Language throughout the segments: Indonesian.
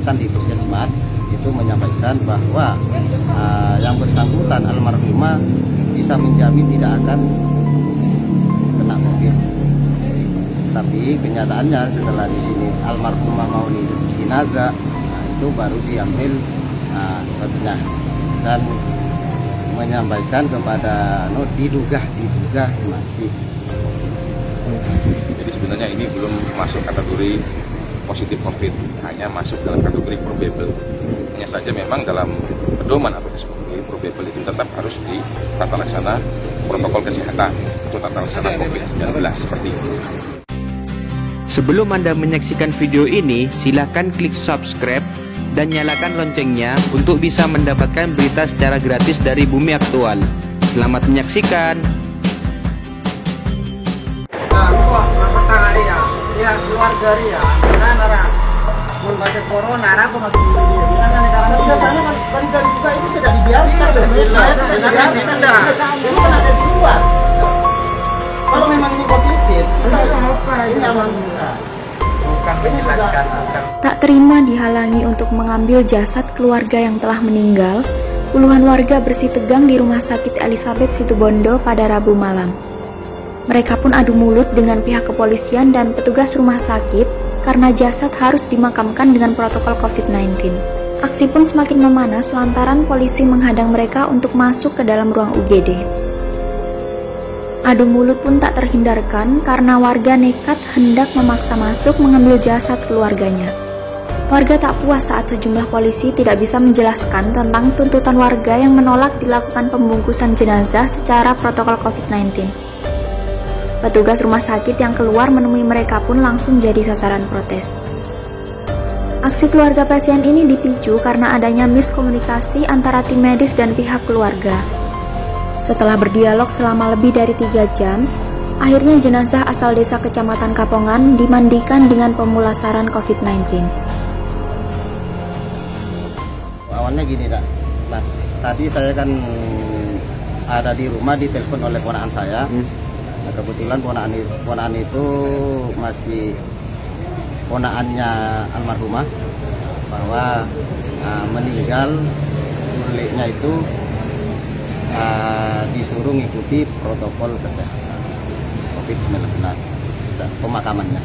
perawatan di puskesmas itu menyampaikan bahwa yang bersangkutan almarhumah bisa menjamin tidak akan kena COVID. Tapi kenyataannya setelah di sini almarhumah mau jenazah, itu baru diambil swabnya dan menyampaikan kepada diduga masih. Jadi sebenarnya ini belum masuk kategori positif COVID, hanya masuk dalam kategori probable. Hanya saja memang dalam pedoman aplikasi probable itu tetap harus ditata laksana protokol kesehatan atau tata laksana COVID-19 seperti itu. Sebelum Anda menyaksikan video ini, silakan klik subscribe dan nyalakan loncengnya untuk bisa mendapatkan berita secara gratis dari Bumi Aktual. Selamat menyaksikan. Ya keluarga dia, nara membaca corona, aku masih dia. Karena negara biasanya kan juga itu tidak dibiarkan. Ini kan ada di luar. Kalau memang ini positif, ini alhamdulillah. Bukan menjelaskan. Tak terima dihalangi untuk mengambil jasad keluarga yang telah meninggal, puluhan warga bersih tegang di Rumah Sakit Elizabeth Situbondo pada Rabu malam. Mereka pun adu mulut dengan pihak kepolisian dan petugas rumah sakit karena jasad harus dimakamkan dengan protokol COVID-19. Aksi pun semakin memanas lantaran polisi menghadang mereka untuk masuk ke dalam ruang UGD. Adu mulut pun tak terhindarkan karena warga nekat hendak memaksa masuk mengambil jasad keluarganya. Warga tak puas saat sejumlah polisi tidak bisa menjelaskan tentang tuntutan warga yang menolak dilakukan pembungkusan jenazah secara protokol COVID-19. Petugas rumah sakit yang keluar menemui mereka pun langsung jadi sasaran protes. Aksi keluarga pasien ini dipicu karena adanya miskomunikasi antara tim medis dan pihak keluarga. Setelah berdialog selama lebih dari 3 jam, akhirnya jenazah asal desa Kecamatan Kapongan dimandikan dengan pemulasaran COVID-19. Awalnya gini Mas, tadi saya kan ada di rumah, ditelepon oleh ponakan saya. Nah, kebetulan ponakan itu masih ponakannya almarhumah, bahwa meninggal urliknya itu disuruh mengikuti protokol kesehatan COVID-19 pemakamannya.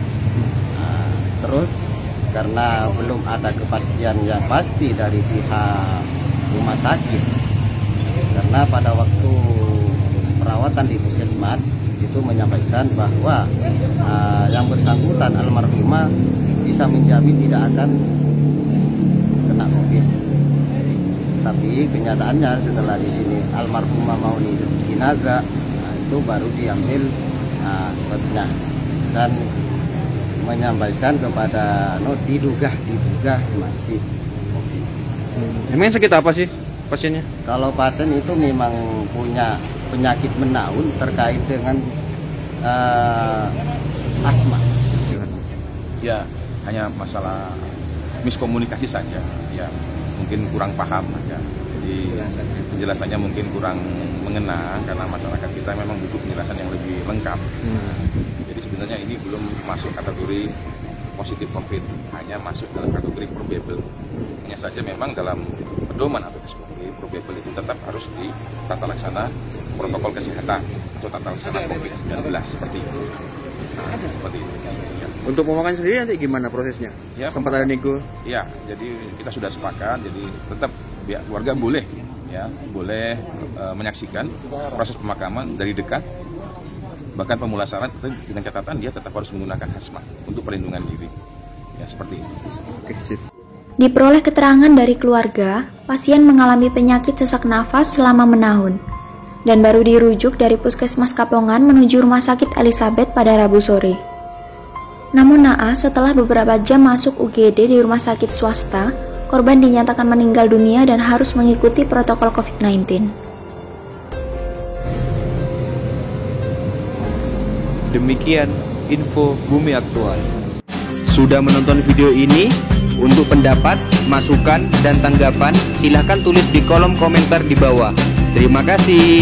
Terus karena belum ada kepastian yang pasti dari pihak rumah sakit, karena pada waktu perawatan di puskesmas itu menyampaikan bahwa yang bersangkutan almarhumah bisa menjamin tidak akan kena COVID. Tapi kenyataannya setelah di sini almarhumah mau jenazah, itu baru diambil swabnya dan menyampaikan kepada diduga masih COVID. Emang sakit apa sih pasiennya? Kalau pasien itu memang punya penyakit menaun terkait dengan asma. Ya, hanya masalah miskomunikasi saja. Ya, mungkin kurang paham aja. Jadi penjelasannya mungkin kurang mengena karena masyarakat kita memang butuh penjelasan yang lebih lengkap. Jadi sebenarnya ini belum masuk kategori positif COVID, hanya masuk dalam kategori probable. Hanya saja memang dalam pedoman aplikasi probable itu tetap harus ditata laksana protokol kesehatan atau tata laksana COVID-19 seperti itu. Seperti itu. Ya. Untuk memakan sendiri nanti gimana prosesnya? Ya, sempat ada nego? Ya, jadi kita sudah sepakat, jadi tetap pihak keluarga boleh menyaksikan proses pemakaman dari dekat. Bahkan pemulasaran dengan catatan dia tetap harus menggunakan hazmat untuk perlindungan diri. Ya, seperti itu. Oke, sip. Diperoleh keterangan dari keluarga, pasien mengalami penyakit sesak nafas selama menahun dan baru dirujuk dari Puskesmas Kapongan menuju Rumah Sakit Elizabeth pada Rabu sore. Namun naas, setelah beberapa jam masuk UGD di rumah sakit swasta, korban dinyatakan meninggal dunia dan harus mengikuti protokol COVID-19. Demikian info Bumi Aktual. Sudah menonton video ini? Untuk pendapat, masukan, dan tanggapan, silahkan tulis di kolom komentar di bawah. Terima kasih.